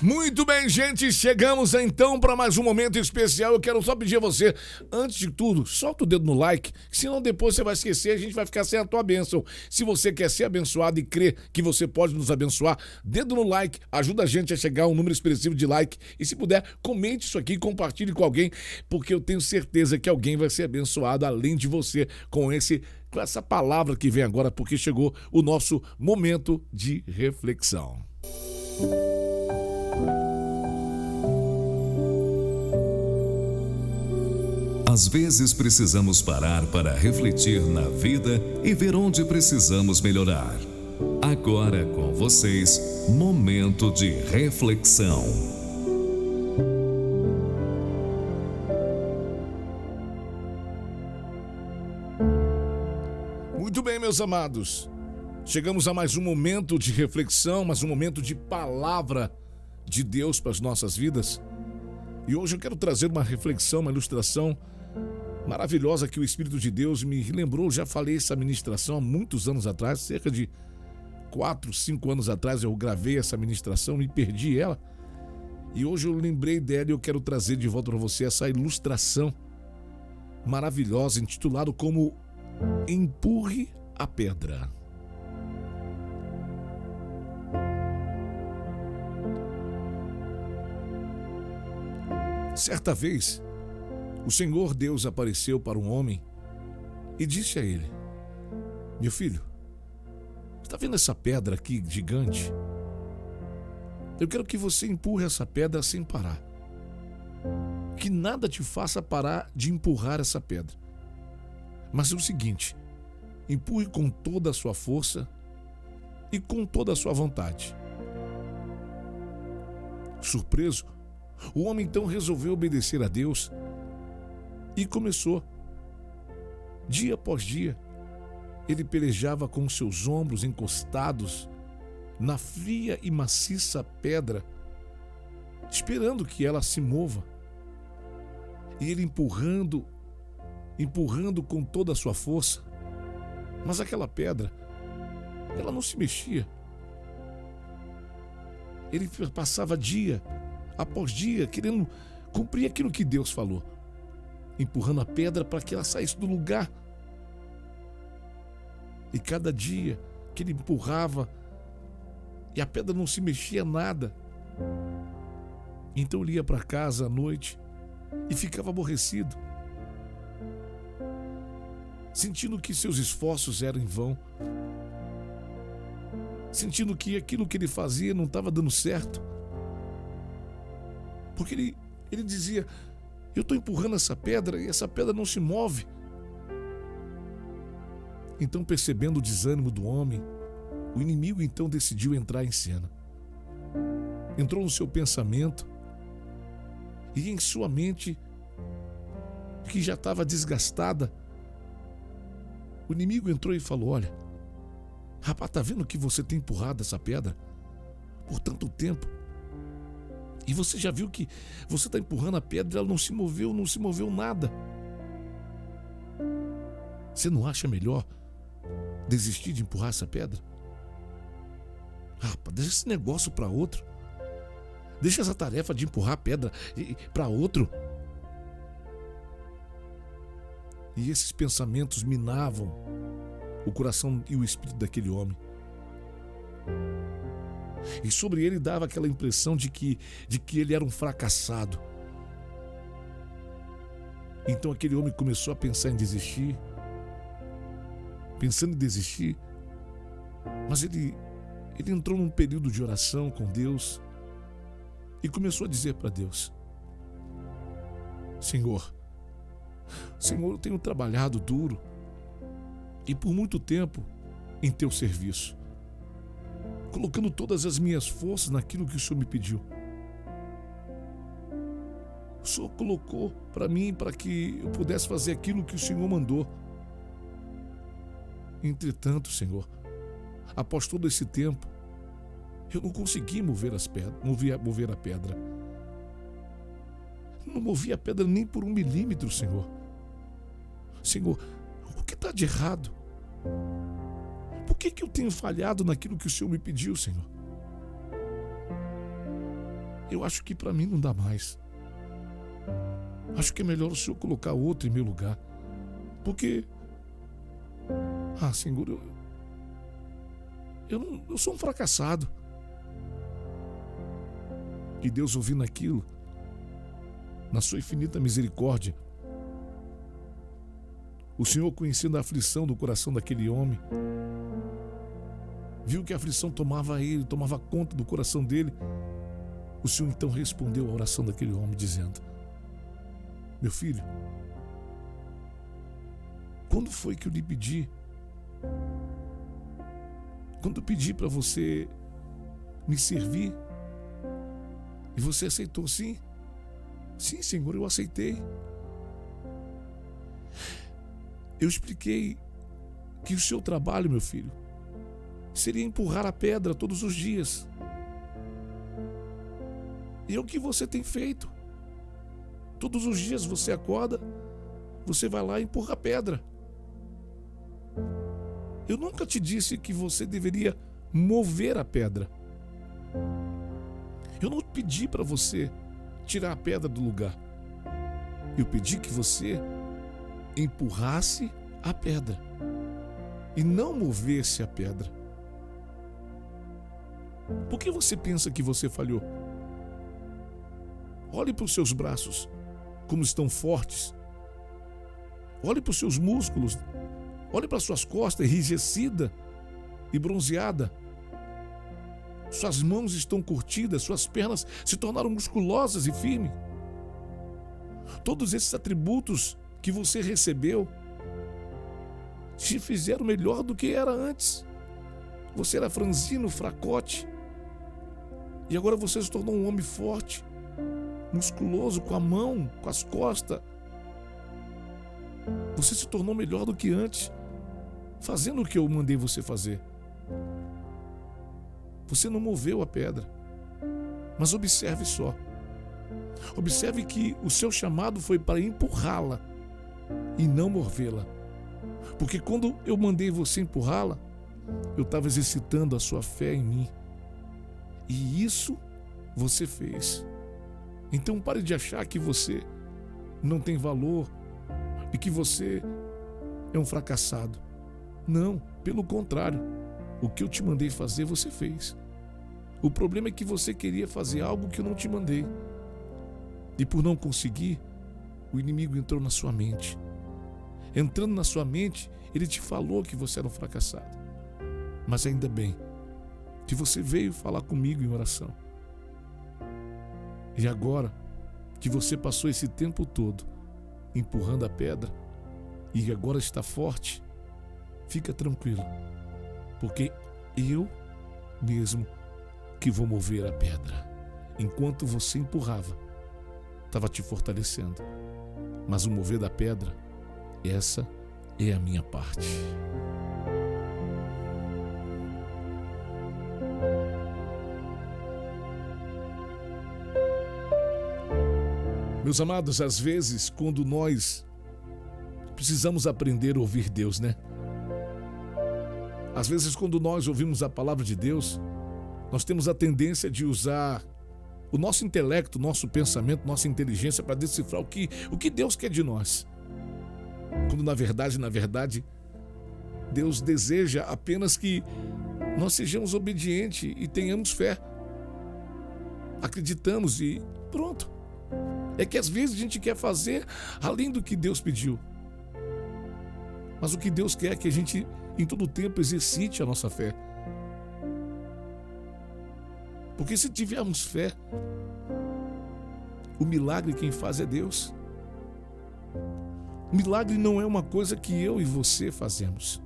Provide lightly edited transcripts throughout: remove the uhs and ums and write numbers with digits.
Muito bem, gente, chegamos então para mais um momento especial. Eu quero só pedir a você, antes de tudo, solta o dedo no like, senão depois você vai esquecer, a gente vai ficar sem a tua bênção. Se você quer ser abençoado e crer que você pode nos abençoar, dedo no like, ajuda a gente a chegar a um número expressivo de like. E se puder, comente isso aqui, compartilhe com alguém, porque eu tenho certeza que alguém vai ser abençoado além de você com essa palavra que vem agora, porque chegou o nosso momento de reflexão. Às vezes precisamos parar para refletir na vida e ver onde precisamos melhorar. Agora com vocês, momento de reflexão. Muito bem, meus amados. Chegamos a mais um momento de reflexão, mais um momento de palavra de Deus para as nossas vidas. E hoje eu quero trazer uma reflexão, uma ilustração maravilhosa que o Espírito de Deus me lembrou. Já falei essa ministração há muitos anos atrás, cerca de 4, 5 anos atrás eu gravei essa ministração, me perdi ela. E hoje eu lembrei dela e eu quero trazer de volta para você essa ilustração maravilhosa, intitulada como Empurre a Pedra. Certa vez, o Senhor Deus apareceu para um homem e disse a ele: meu filho, está vendo essa pedra aqui gigante? Eu quero que você empurre essa pedra sem parar. Que nada te faça parar de empurrar essa pedra. Mas é o seguinte, empurre com toda a sua força e com toda a sua vontade. Surpreso, o homem então resolveu obedecer a Deus e começou. Dia após dia, ele pelejava com seus ombros encostados na fria e maciça pedra, esperando que ela se mova. E ele empurrando com toda a sua força. Mas aquela pedra, ela não se mexia. Ele passava dia após dia querendo cumprir aquilo que Deus falou, empurrando a pedra para que ela saísse do lugar. E cada dia que ele empurrava e a pedra não se mexia nada, então ele ia para casa à noite e ficava aborrecido, sentindo que seus esforços eram em vão, sentindo que aquilo que ele fazia não estava dando certo, porque ele dizia: eu estou empurrando essa pedra e essa pedra não se move. Então, percebendo o desânimo do homem, o inimigo então decidiu entrar em cena. Entrou no seu pensamento e em sua mente, que já estava desgastada, o inimigo entrou e falou: olha, rapaz, tá vendo que você tem empurrado essa pedra por tanto tempo? E você já viu que você está empurrando a pedra e ela não se moveu nada. Você não acha melhor desistir de empurrar essa pedra? Rapaz, deixa esse negócio para outro. Deixa essa tarefa de empurrar a pedra para outro. E esses pensamentos minavam o coração e o espírito daquele homem. E sobre ele dava aquela impressão de que ele era um fracassado. Então aquele homem começou a pensar em desistir, pensando em desistir, mas ele entrou num período de oração com Deus e começou a dizer para Deus: Senhor, eu tenho trabalhado duro e por muito tempo em teu serviço, colocando todas as minhas forças naquilo que o Senhor me pediu. O Senhor colocou para mim para que eu pudesse fazer aquilo que o Senhor mandou. Entretanto, Senhor, após todo esse tempo, eu não consegui mover a pedra. Não movi a pedra nem por 1 milímetro, Senhor. Senhor, o que está de errado? Por que eu tenho falhado naquilo que o Senhor me pediu, Senhor? eu acho que para mim não dá mais. Acho que é melhor o Senhor colocar outro em meu lugar. Porque, Senhor, eu sou um fracassado. E Deus, ouvindo aquilo, na sua infinita misericórdia, o Senhor, conhecendo a aflição do coração daquele homem, viu que a aflição tomava ele, tomava conta do coração dele. O Senhor então respondeu à oração daquele homem, dizendo: meu filho, quando foi que eu lhe pedi? Quando eu pedi para você me servir, e você aceitou? Sim, Senhor, eu aceitei. Eu expliquei que o seu trabalho, meu filho, seria empurrar a pedra todos os dias. E é o que você tem feito. Todos os dias você acorda, você vai lá e empurra a pedra. Eu nunca te disse que você deveria mover a pedra. Eu não pedi para você tirar a pedra do lugar. Eu pedi que você empurrasse a pedra e não movesse a pedra. Por que você pensa que você falhou? Olhe para os seus braços, como estão fortes. Olhe para os seus músculos. Olhe para as suas costas, enrijecida e bronzeada. Suas mãos estão curtidas, suas pernas se tornaram musculosas e firmes. Todos esses atributos que você recebeu te fizeram melhor do que era antes. Você era franzino, fracote, e agora você se tornou um homem forte, musculoso, com a mão, com as costas. Você se tornou melhor do que antes, fazendo o que eu mandei você fazer. Você não moveu a pedra, mas observe só. Observe que o seu chamado foi para empurrá-la e não movê-la. Porque quando eu mandei você empurrá-la, eu estava exercitando a sua fé em mim. E isso você fez. Então pare de achar que você não tem valor e que você é um fracassado. Não, pelo contrário. O que eu te mandei fazer, você fez. O problema é que você queria fazer algo que eu não te mandei. E por não conseguir, o inimigo entrou na sua mente. Entrando na sua mente, ele te falou que você era um fracassado. Mas ainda bem que você veio falar comigo em oração. E agora que você passou esse tempo todo empurrando a pedra e agora está forte, fica tranquilo, porque eu mesmo que vou mover a pedra. Enquanto você empurrava, estava te fortalecendo. Mas o mover da pedra, essa é a minha parte. Meus amados, às vezes, quando nós precisamos aprender a ouvir Deus, né? Às vezes, quando nós ouvimos a palavra de Deus, nós temos a tendência de usar o nosso intelecto, nosso pensamento, nossa inteligência para decifrar o que Deus quer de nós. Quando na verdade, Deus deseja apenas que nós sejamos obedientes e tenhamos fé. Acreditamos e pronto. É que às vezes a gente quer fazer além do que Deus pediu. Mas o que Deus quer é que a gente em todo tempo exercite a nossa fé. Porque se tivermos fé, o milagre quem faz é Deus. Milagre não é uma coisa que eu e você fazemos.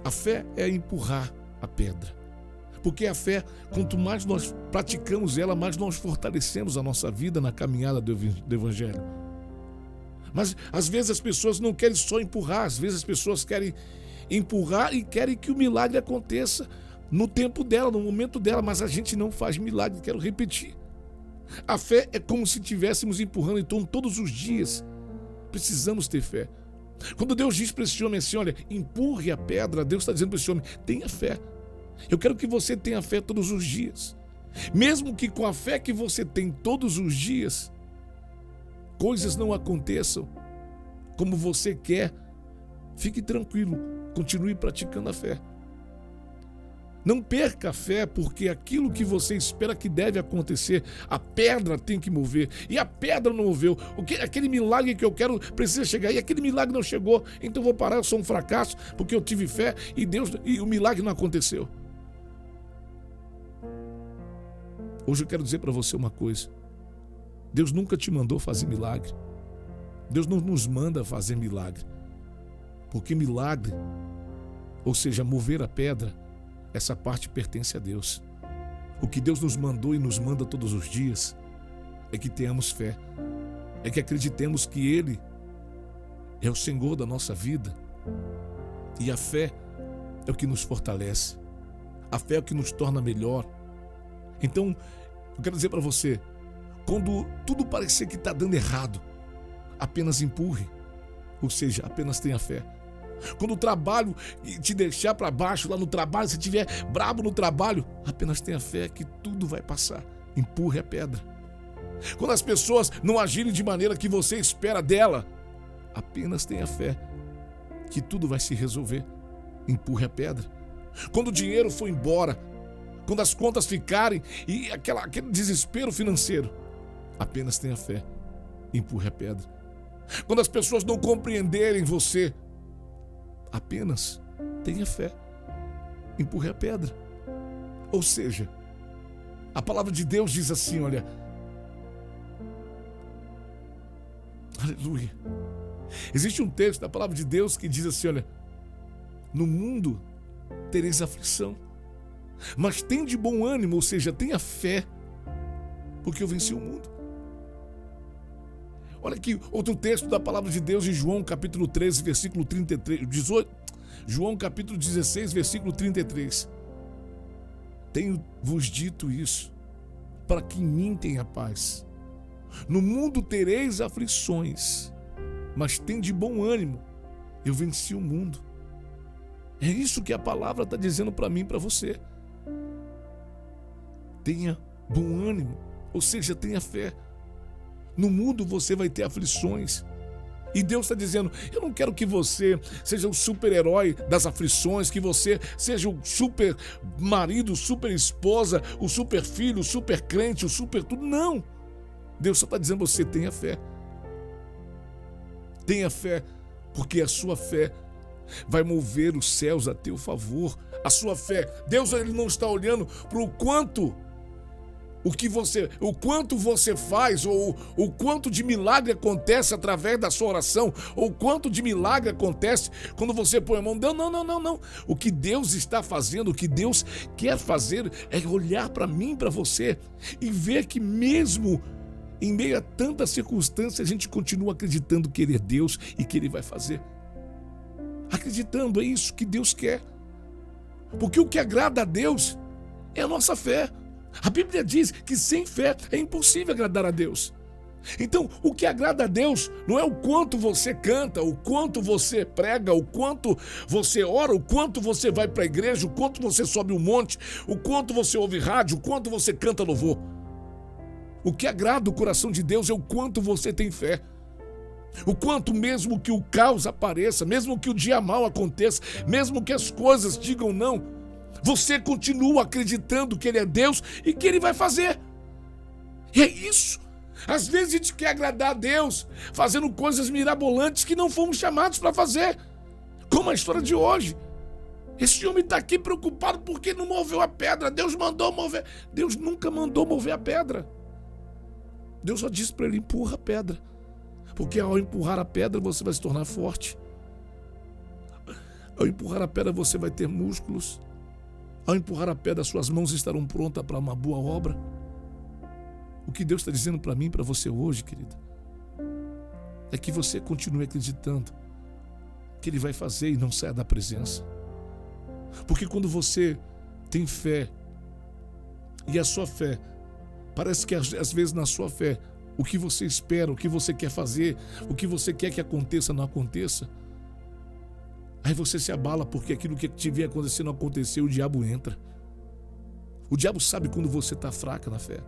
A fé é empurrar a pedra. Porque a fé, quanto mais nós praticamos ela, mais nós fortalecemos a nossa vida na caminhada do Evangelho. Mas às vezes as pessoas não querem só empurrar, às vezes as pessoas querem empurrar e querem que o milagre aconteça no tempo dela, no momento dela, mas a gente não faz milagre, quero repetir. A fé é como se estivéssemos empurrando, então todos os dias precisamos ter fé. Quando Deus diz para esse homem assim, olha, empurre a pedra, Deus está dizendo para esse homem, tenha fé. Eu quero que você tenha fé todos os dias. Mesmo que com a fé que você tem todos os dias, coisas não aconteçam como você quer, fique tranquilo, continue praticando a fé. Não perca a fé, porque aquilo que você espera que deve acontecer, a pedra tem que mover, e a pedra não moveu. Aquele milagre que eu quero precisa chegar, e aquele milagre não chegou, então eu vou parar, eu sou um fracasso, porque eu tive fé e o milagre não aconteceu. Hoje eu quero dizer para você uma coisa: Deus nunca te mandou fazer milagre. Deus não nos manda fazer milagre, porque milagre, ou seja, mover a pedra, essa parte pertence a Deus. O que Deus nos mandou e nos manda todos os dias é que tenhamos fé, é que acreditemos que Ele é o Senhor da nossa vida, e a fé é o que nos fortalece, a fé é o que nos torna melhor. Então, eu quero dizer para você, quando tudo parecer que está dando errado, apenas empurre, ou seja, apenas tenha fé. Quando o trabalho te deixar para baixo lá no trabalho, se estiver brabo no trabalho, apenas tenha fé que tudo vai passar. Empurre a pedra. Quando as pessoas não agirem de maneira que você espera dela, apenas tenha fé que tudo vai se resolver. Empurre a pedra. Quando o dinheiro for embora, quando as contas ficarem e aquele desespero financeiro, apenas tenha fé. Empurre a pedra. Quando as pessoas não compreenderem você, apenas tenha fé. Empurre a pedra. Ou seja, a palavra de Deus diz assim, olha, aleluia. Existe um texto da palavra de Deus que diz assim, olha, no mundo tereis aflição, mas tem de bom ânimo, ou seja, tenha fé, porque eu venci o mundo. Olha aqui outro texto da palavra de Deus em João capítulo 13, versículo 33, 18, João capítulo 16, versículo 33. Tenho-vos dito isso, para que em mim tenha paz. No mundo tereis aflições, mas tem de bom ânimo, eu venci o mundo. É isso que a palavra está dizendo para mim e para você. Tenha bom ânimo, ou seja, tenha fé. No mundo você vai ter aflições. E Deus está dizendo, eu não quero que você seja o super-herói das aflições, que você seja o super marido, o super esposa, o super filho, o super crente, o super tudo. Não. Deus só está dizendo, você tenha fé. Tenha fé, porque a sua fé vai mover os céus a teu favor. A sua fé, Deus ele não está olhando para o quanto você faz, ou o quanto de milagre acontece através da sua oração, ou o quanto de milagre acontece quando você põe a mão. Não. O que Deus está fazendo, o que Deus quer fazer é olhar para mim, para você, e ver que mesmo em meio a tantas circunstâncias, a gente continua acreditando que Ele é Deus e que Ele vai fazer. Acreditando, é isso que Deus quer. Porque o que agrada a Deus é a nossa fé. A Bíblia diz que sem fé é impossível agradar a Deus. Então, o que agrada a Deus não é o quanto você canta, o quanto você prega, o quanto você ora, o quanto você vai para a igreja, o quanto você sobe um monte, o quanto você ouve rádio, o quanto você canta louvor. O que agrada o coração de Deus é o quanto você tem fé. O quanto, mesmo que o caos apareça, mesmo que o dia mau aconteça, mesmo que as coisas digam não, você continua acreditando que Ele é Deus e que Ele vai fazer. E é isso. Às vezes a gente quer agradar a Deus fazendo coisas mirabolantes que não fomos chamados para fazer. Como a história de hoje. Esse homem está aqui preocupado porque não moveu a pedra. Deus mandou mover. Deus nunca mandou mover a pedra. Deus só disse para ele, empurra a pedra. Porque ao empurrar a pedra você vai se tornar forte. Ao empurrar a pedra você vai ter músculos. Ao empurrar a pedra, suas mãos estarão prontas para uma boa obra. O que Deus está dizendo para mim e para você hoje, querida, é que você continue acreditando que Ele vai fazer e não saia da presença. Porque quando você tem fé, e a sua fé, parece que às vezes na sua fé, o que você espera, o que você quer fazer, o que você quer que aconteça, não aconteça. Aí você se abala porque aquilo que devia acontecer não aconteceu, o diabo entra. O diabo sabe quando você está fraca na fé.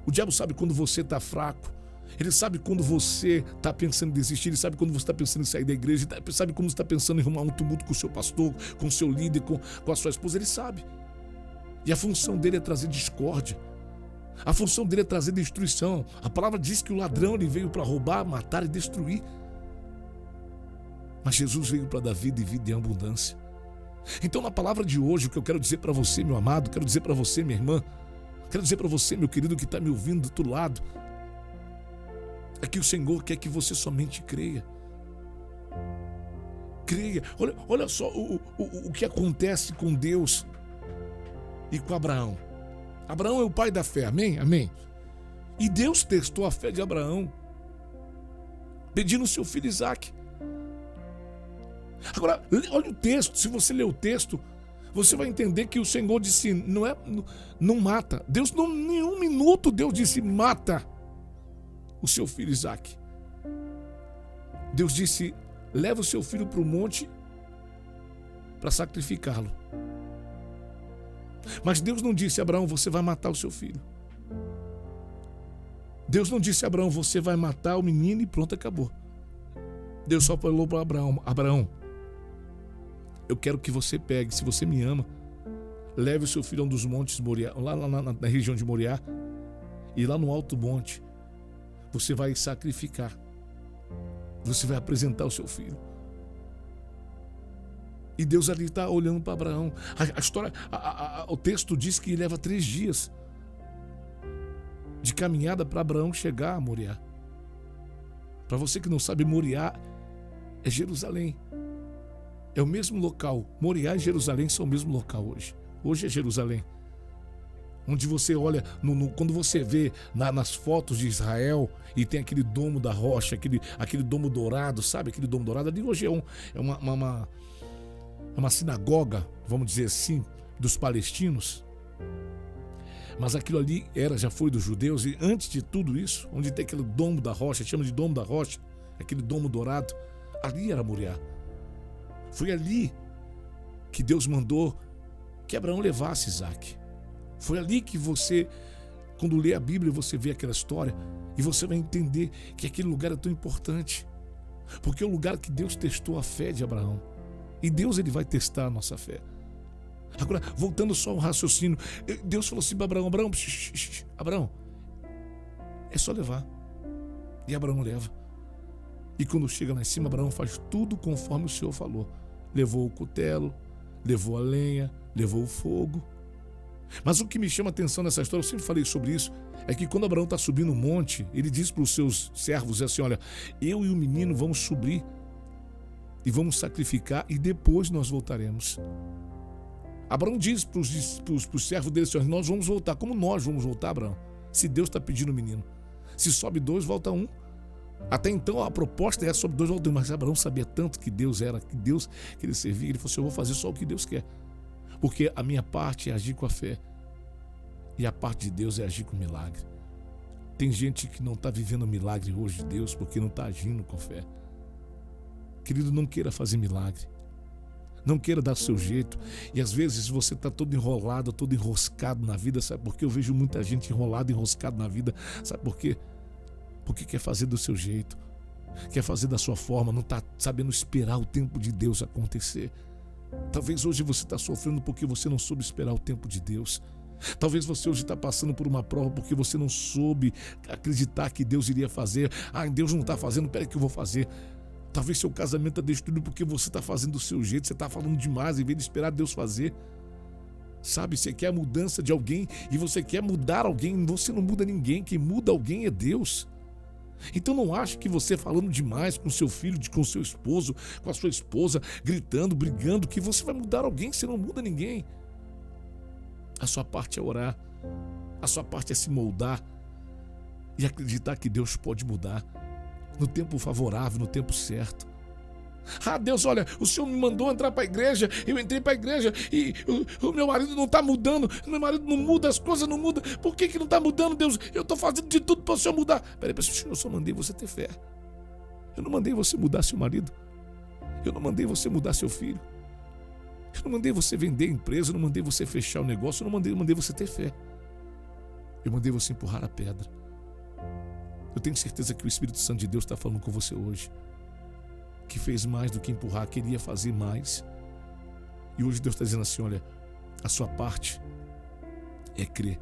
O diabo sabe quando você está fraco. Ele sabe quando você está pensando em desistir. Ele sabe quando você está pensando em sair da igreja. Ele sabe quando você está pensando em arrumar um tumulto com o seu pastor, com o seu líder, com a sua esposa. Ele sabe. E a função dele é trazer discórdia. A função dele é trazer destruição. A palavra diz que o ladrão ele veio para roubar, matar e destruir. Mas Jesus veio para dar vida e vida em abundância. Então, na palavra de hoje, o que eu quero dizer para você, meu amado, quero dizer para você, minha irmã, quero dizer para você, meu querido, que está me ouvindo do outro lado, é que o Senhor quer que você somente creia. Creia. Olha só o que acontece com Deus e com Abraão. Abraão é o pai da fé, amém? Amém. E Deus testou a fé de Abraão, pedindo o seu filho Isaque. Agora, olha o texto. Se você ler o texto, você vai entender que o Senhor disse, não mata. Deus, não, nenhum minuto, Deus disse, mata o seu filho Isaque. Deus disse, leva o seu filho para o monte para sacrificá-lo. Mas Deus não disse, Abraão, você vai matar o seu filho. Deus não disse, Abraão, você vai matar o menino e pronto, acabou. Deus só falou para Abraão, Abraão, eu quero que você pegue, se você me ama, leve o seu filho a um dos montes Moriá, lá na região de Moriá, e lá no alto monte, você vai sacrificar. Você vai apresentar o seu filho. E Deus ali está olhando para Abraão. A história, o texto diz que leva 3 dias de caminhada para Abraão chegar a Moriá. Para você que não sabe, Moriá é Jerusalém. É o mesmo local. Moriá e Jerusalém são o mesmo local hoje. Hoje é Jerusalém. Onde você olha, quando você vê nas fotos de Israel e tem aquele domo da rocha, aquele domo dourado, sabe? Aquele domo dourado ali hoje é uma sinagoga, vamos dizer assim, dos palestinos. Mas aquilo ali já foi dos judeus. E antes de tudo isso, onde tem aquele domo da rocha, chama de domo da rocha, aquele domo dourado, ali era Moriá. Foi ali que Deus mandou que Abraão levasse Isaque. Foi ali que você, quando lê a Bíblia, você vê aquela história e você vai entender que aquele lugar é tão importante. Porque é o lugar que Deus testou a fé de Abraão. E Deus ele vai testar a nossa fé. Agora, voltando só ao raciocínio, Deus falou assim para Abraão, Abraão, é só levar. E Abraão leva. E quando chega lá em cima, Abraão faz tudo conforme o Senhor falou. Levou o cutelo, levou a lenha, levou o fogo. Mas o que me chama a atenção nessa história, eu sempre falei sobre isso, é que quando Abraão está subindo o monte, ele diz para os seus servos assim, olha, eu e o menino vamos subir e vamos sacrificar e depois nós voltaremos. Abraão diz para os servos dele assim, nós vamos voltar. Como nós vamos voltar, Abraão? Se Deus está pedindo o menino. Se sobe 2, volta 1. Até então a proposta era sobre 2 volta 1, mas Abraão sabia tanto que Deus era, que Deus que ele servia. Ele falou assim, eu vou fazer só o que Deus quer. Porque a minha parte é agir com a fé. E a parte de Deus é agir com milagre. Tem gente que não está vivendo o milagre hoje de Deus porque não está agindo com fé. Querido, não queira fazer milagre. Não queira dar o seu jeito. E às vezes você está todo enrolado, todo enroscado na vida. Sabe por quê? Eu vejo muita gente enrolada, enroscada na vida. Sabe por quê? Porque quer fazer do seu jeito. Quer fazer da sua forma. Não está sabendo esperar o tempo de Deus acontecer. Talvez hoje você está sofrendo porque você não soube esperar o tempo de Deus. Talvez você hoje está passando por uma prova porque você não soube acreditar que Deus iria fazer. Deus não está fazendo, peraí que eu vou fazer. Talvez seu casamento está destruído porque você está fazendo do seu jeito, você está falando demais em vez de esperar Deus fazer. Sabe, você quer a mudança de alguém e você quer mudar alguém, você não muda ninguém, quem muda alguém é Deus. Então não ache que você falando demais com seu filho, com seu esposo, com a sua esposa, gritando, brigando, que você vai mudar alguém, você não muda ninguém. A sua parte é orar, a sua parte é se moldar e acreditar que Deus pode mudar no tempo favorável, no tempo certo. Deus, olha, o Senhor me mandou entrar para a igreja, eu entrei para a igreja e o meu marido não está mudando, meu marido não muda, as coisas não mudam, por que não está mudando, Deus? Eu estou fazendo de tudo para o Senhor mudar. Peraí, eu só mandei você ter fé. Eu não mandei você mudar seu marido, eu não mandei você mudar seu filho, Eu não mandei você vender a empresa, eu não mandei você fechar o negócio, eu não mandei você ter fé. Eu mandei você empurrar a pedra. Eu tenho certeza que o Espírito Santo de Deus está falando com você hoje, que fez mais do que empurrar, queria fazer mais. E hoje Deus está dizendo assim, olha, a sua parte é crer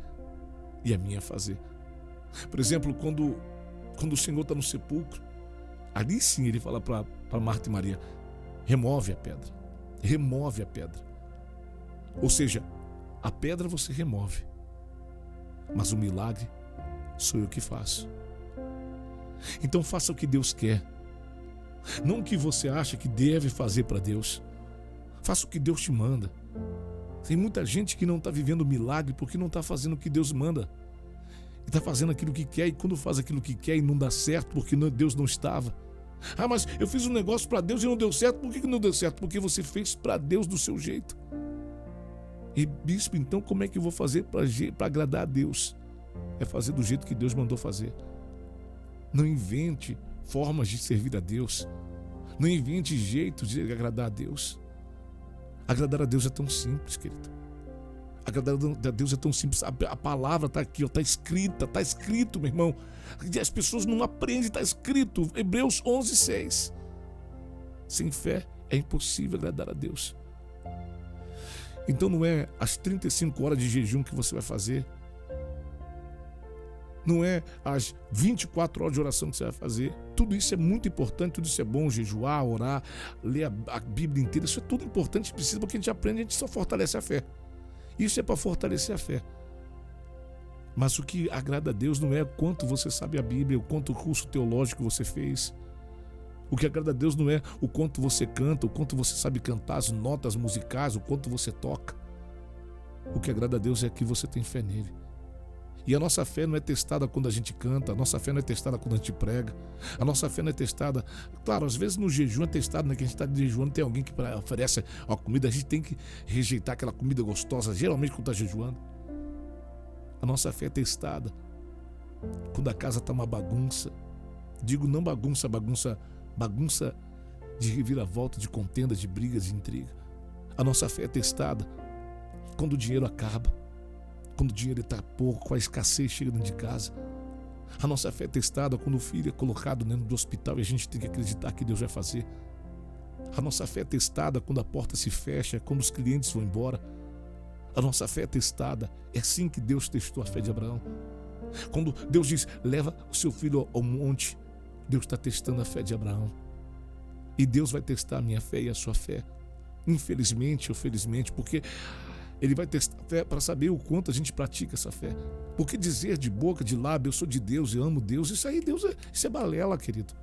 e a minha é fazer. Por exemplo, quando o Senhor está no sepulcro, ali sim ele fala para Marta e Maria, remove a pedra, remove a pedra. Ou seja, a pedra você remove, mas o milagre sou eu que faço. Então faça o que Deus quer, não o que você acha que deve fazer para Deus. Faça o que Deus te manda. Tem muita gente que não está vivendo o milagre porque não está fazendo o que Deus manda. Está fazendo aquilo que quer, e quando faz aquilo que quer e não dá certo porque Deus não estava. Ah, mas eu fiz um negócio para Deus e não deu certo. Por que não deu certo? Porque você fez para Deus do seu jeito. E bispo, então como é que eu vou fazer para agradar a Deus? É fazer do jeito que Deus mandou fazer. Não invente formas de servir a Deus. Não invente jeitos de agradar a Deus. Agradar a Deus é tão simples, querido. Agradar a Deus é tão simples. A palavra está aqui, está escrito, meu irmão. E as pessoas não aprendem, está escrito. Hebreus 11:6. Sem fé é impossível agradar a Deus. Então não é as 35 horas de jejum que você vai fazer. Não é as 24 horas de oração que você vai fazer. Tudo isso é muito importante, tudo isso é bom, jejuar, orar, ler a Bíblia inteira. Isso é tudo importante, precisa, porque a gente aprende, a gente só fortalece a fé. Isso é para fortalecer a fé. Mas o que agrada a Deus não é o quanto você sabe a Bíblia, o quanto curso teológico você fez. O que agrada a Deus não é o quanto você canta, o quanto você sabe cantar as notas musicais, o quanto você toca. O que agrada a Deus é que você tem fé nele. E a nossa fé não é testada quando a gente canta, a nossa fé não é testada quando a gente prega, a nossa fé não é testada, claro, às vezes no jejum é testado, né? Que a gente está jejuando, tem alguém que oferece a comida, a gente tem que rejeitar aquela comida gostosa, geralmente quando está jejuando. A nossa fé é testada quando a casa está uma bagunça. Digo não bagunça de reviravolta, de contenda, de brigas, de intriga. A nossa fé é testada quando o dinheiro acaba, quando o dinheiro está pouco, com a escassez chega dentro de casa. A nossa fé é testada quando o filho é colocado dentro do hospital e a gente tem que acreditar que Deus vai fazer. A nossa fé é testada quando a porta se fecha, quando os clientes vão embora. A nossa fé é testada. É assim que Deus testou a fé de Abraão. Quando Deus diz, leva o seu filho ao monte, Deus está testando a fé de Abraão. E Deus vai testar a minha fé e a sua fé. Infelizmente ou felizmente, porque Ele vai testar a fé para saber o quanto a gente pratica essa fé. Porque dizer de boca, de lábio, eu sou de Deus, eu amo Deus, isso aí, isso é balela, querido.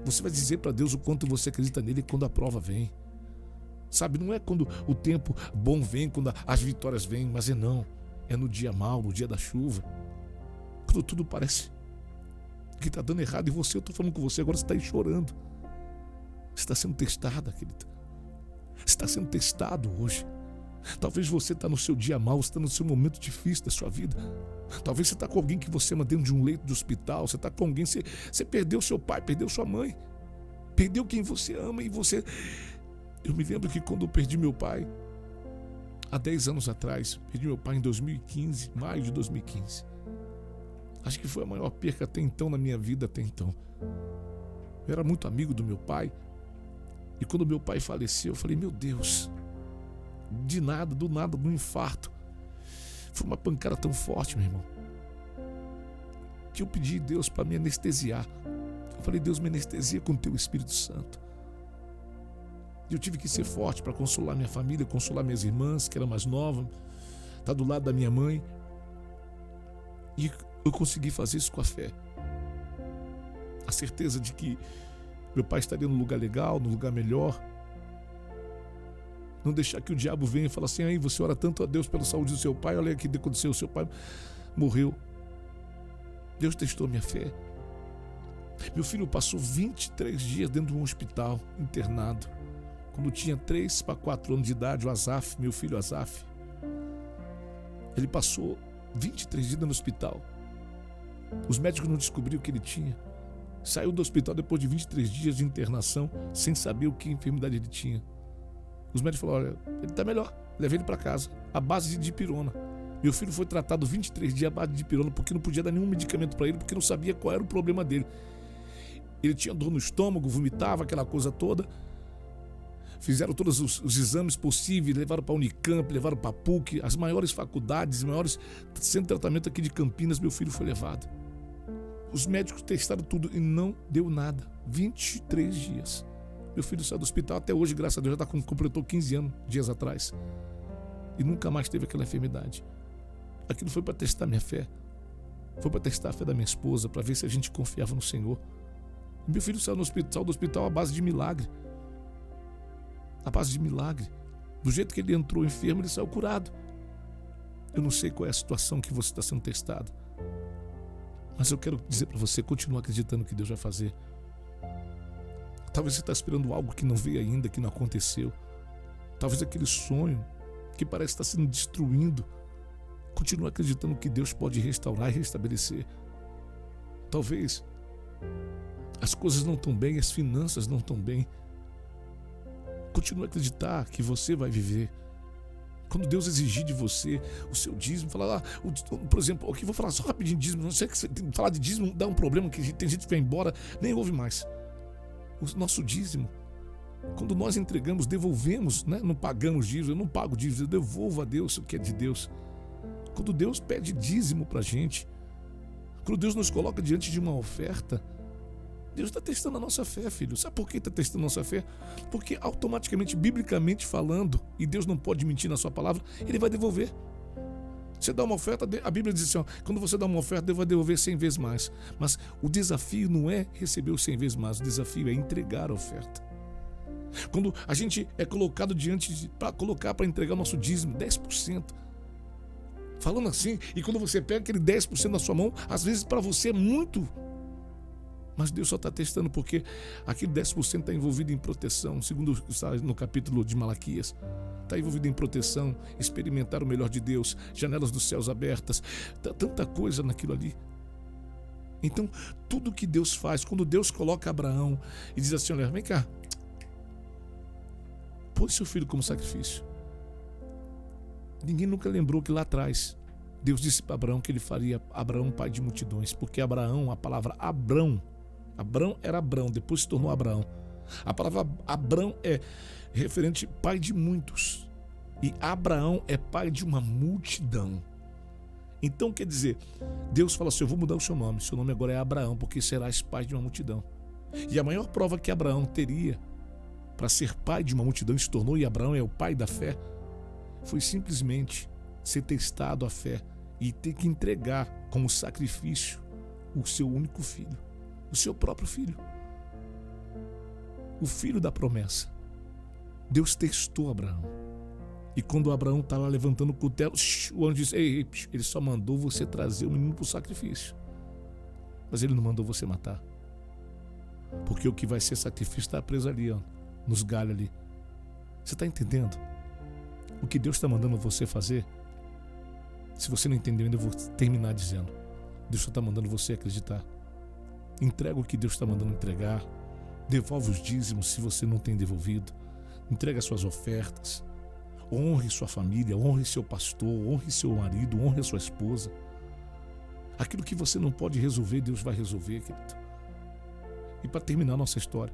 Você vai dizer para Deus o quanto você acredita nele quando a prova vem. Sabe, não é quando o tempo bom vem, quando as vitórias vêm, mas é no dia mau, no dia da chuva. Quando tudo parece que está dando errado e eu estou falando com você, agora você está aí chorando. Você está sendo testada, querido. Você está sendo testado hoje. Talvez você está no seu dia mau, você está no seu momento difícil da sua vida. Talvez você está com alguém que você ama dentro de um leito de hospital. Você está com alguém, você perdeu seu pai, perdeu sua mãe, perdeu quem você ama e você... Eu me lembro que quando eu perdi meu pai, há 10 anos atrás, perdi meu pai em 2015, maio de 2015. Acho que foi a maior perca até então na minha vida, até então. Eu era muito amigo do meu pai. E quando meu pai faleceu, eu falei, meu Deus, do nada, do infarto. Foi uma pancada tão forte, meu irmão, que eu pedi a Deus para me anestesiar. Eu falei, Deus, me anestesia com o teu Espírito Santo. E eu tive que ser forte para consolar minha família, consolar minhas irmãs, que era mais nova, tá do lado da minha mãe. E eu consegui fazer isso com a fé. A certeza de que meu pai estaria no lugar legal, no lugar melhor. Não deixar que o diabo venha e fale assim, aí você ora tanto a Deus pela saúde do seu pai, olha aí o que aconteceu, o seu pai morreu. Deus testou minha fé. Meu filho passou 23 dias dentro de um hospital, internado. Quando tinha 3 para 4 anos de idade, o Azaf, meu filho Azaf, ele passou 23 dias no hospital. Os médicos não descobriram o que ele tinha. Saiu do hospital depois de 23 dias de internação, sem saber o que enfermidade ele tinha. Os médicos falaram, olha, ele está melhor, levei ele para casa, à base de dipirona. Meu filho foi tratado 23 dias à base de dipirona porque não podia dar nenhum medicamento para ele, porque não sabia qual era o problema dele. Ele tinha dor no estômago, vomitava, aquela coisa toda. Fizeram todos os exames possíveis, levaram para a Unicamp, levaram para a PUC, as maiores faculdades, os maiores centros de tratamento aqui de Campinas, meu filho foi levado. Os médicos testaram tudo e não deu nada. 23 dias. Meu filho saiu do hospital até hoje, graças a Deus, já completou 15 anos, dias atrás. E nunca mais teve aquela enfermidade. Aquilo foi para testar minha fé. Foi para testar a fé da minha esposa, para ver se a gente confiava no Senhor. Meu filho saiu do hospital à base de milagre. À base de milagre. Do jeito que ele entrou enfermo, ele saiu curado. Eu não sei qual é a situação que você está sendo testado. Mas eu quero dizer para você, continua acreditando que Deus vai fazer. Talvez você está esperando algo que não veio ainda, que não aconteceu. Talvez aquele sonho que parece estar sendo destruindo. Continua acreditando que Deus pode restaurar e restabelecer. Talvez as coisas não estão bem, as finanças não estão bem. Continua a acreditar que você vai viver. Quando Deus exigir de você o seu dízimo, falar, por exemplo, aqui vou falar só rapidinho de dízimo, não sei que você tem que falar de dízimo, dá um problema que tem gente que vai embora, nem ouve mais. O nosso dízimo, quando nós entregamos, devolvemos, né? Não pagamos dízimo, eu não pago dízimo, eu devolvo a Deus o que é de Deus. Quando Deus pede dízimo pra gente, quando Deus nos coloca diante de uma oferta, Deus está testando a nossa fé, filho. Sabe por que está testando a nossa fé? Porque automaticamente, biblicamente falando, e Deus não pode mentir na sua palavra, Ele vai devolver. Você dá uma oferta, a Bíblia diz assim, ó, quando você dá uma oferta, Deus vai devolver 100 vezes mais. Mas o desafio não é receber os 100 vezes mais, o desafio é entregar a oferta. Quando a gente é colocado para entregar o nosso dízimo, 10%. Falando assim, e quando você pega aquele 10% na sua mão, às vezes para você é muito. Mas Deus só está testando porque aquele 10% está envolvido em proteção, segundo está no capítulo de Malaquias. Está envolvido em proteção, experimentar o melhor de Deus, janelas dos céus abertas, tanta coisa naquilo ali. Então, tudo que Deus faz, quando Deus coloca Abraão e diz assim, olha, vem cá, põe seu filho como sacrifício. Ninguém nunca lembrou que lá atrás Deus disse para Abraão que ele faria Abraão pai de multidões, porque Abraão, a palavra Abrão era Abrão, depois se tornou Abraão. A palavra Abrão é referente pai de muitos. E Abraão é pai de uma multidão. Então quer dizer, Deus fala assim, eu vou mudar o seu nome agora é Abraão, porque serás pai de uma multidão. E a maior prova que Abraão teria para ser pai de uma multidão, se tornou, e Abraão é o pai da fé, foi simplesmente ser testado a fé e ter que entregar como sacrifício o seu único filho. O seu próprio filho, o filho da promessa. Deus testou Abraão. E quando Abraão está lá levantando o cutelo, o anjo disse, ei, ele só mandou você trazer o menino para o sacrifício. Mas ele não mandou você matar. Porque o que vai ser sacrifício está preso ali, ó, nos galhos ali. Você está entendendo? O que Deus está mandando você fazer? Se você não entendeu ainda, eu vou terminar dizendo. Deus só está mandando você acreditar. Entrega o que Deus está mandando entregar. Devolve os dízimos se você não tem devolvido. Entrega as suas ofertas. Honre sua família, honre seu pastor, honre seu marido, honre a sua esposa. Aquilo que você não pode resolver, Deus vai resolver, querido. E para terminar nossa história,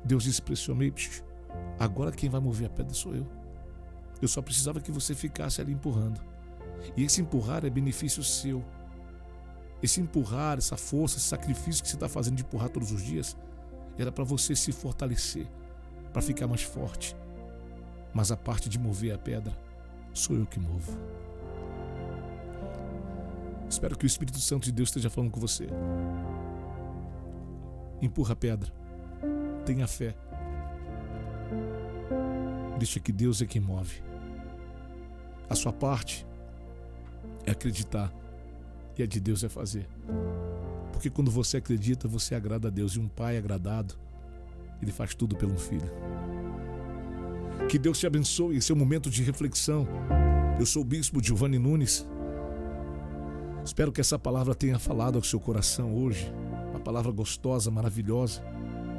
Deus disse para esse homem, agora quem vai mover a pedra sou eu. Eu só precisava que você ficasse ali empurrando. E esse empurrar é benefício seu. Esse empurrar, essa força, esse sacrifício que você está fazendo de empurrar todos os dias, era para você se fortalecer, para ficar mais forte. Mas a parte de mover a pedra, sou eu que movo. Espero que o Espírito Santo de Deus esteja falando com você. Empurra a pedra. Tenha fé. Deixa que Deus é quem move. A sua parte é acreditar. E a de Deus é fazer. Porque quando você acredita, você agrada a Deus. E um pai agradado, ele faz tudo pelo filho. Que Deus te abençoe em seu momento de reflexão. Eu sou o Bispo Giovanni Nunes. Espero que essa palavra tenha falado ao seu coração hoje. Uma palavra gostosa, maravilhosa.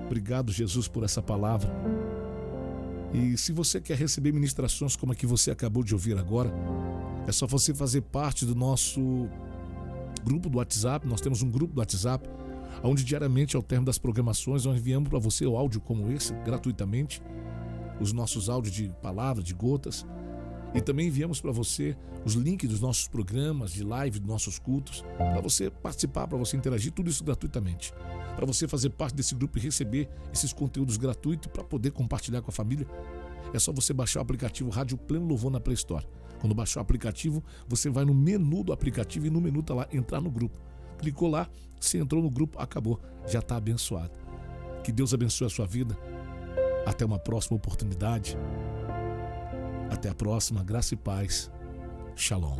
Obrigado, Jesus, por essa palavra. E se você quer receber ministrações como a que você acabou de ouvir agora, é só você fazer parte do nosso grupo do WhatsApp. Nós temos um grupo do WhatsApp, onde diariamente, ao término das programações, nós enviamos para você o áudio como esse, gratuitamente, os nossos áudios de palavra, de gotas, e também enviamos para você os links dos nossos programas, de live, dos nossos cultos, para você participar, para você interagir, tudo isso gratuitamente. Para você fazer parte desse grupo e receber esses conteúdos gratuitos para poder compartilhar com a família, é só você baixar o aplicativo Rádio Pleno Louvor na Play Store. Quando baixar o aplicativo, você vai no menu do aplicativo e no menu está lá, entrar no grupo. Clicou lá, você entrou no grupo, acabou, já está abençoado. Que Deus abençoe a sua vida. Até uma próxima oportunidade. Até a próxima, graça e paz. Shalom.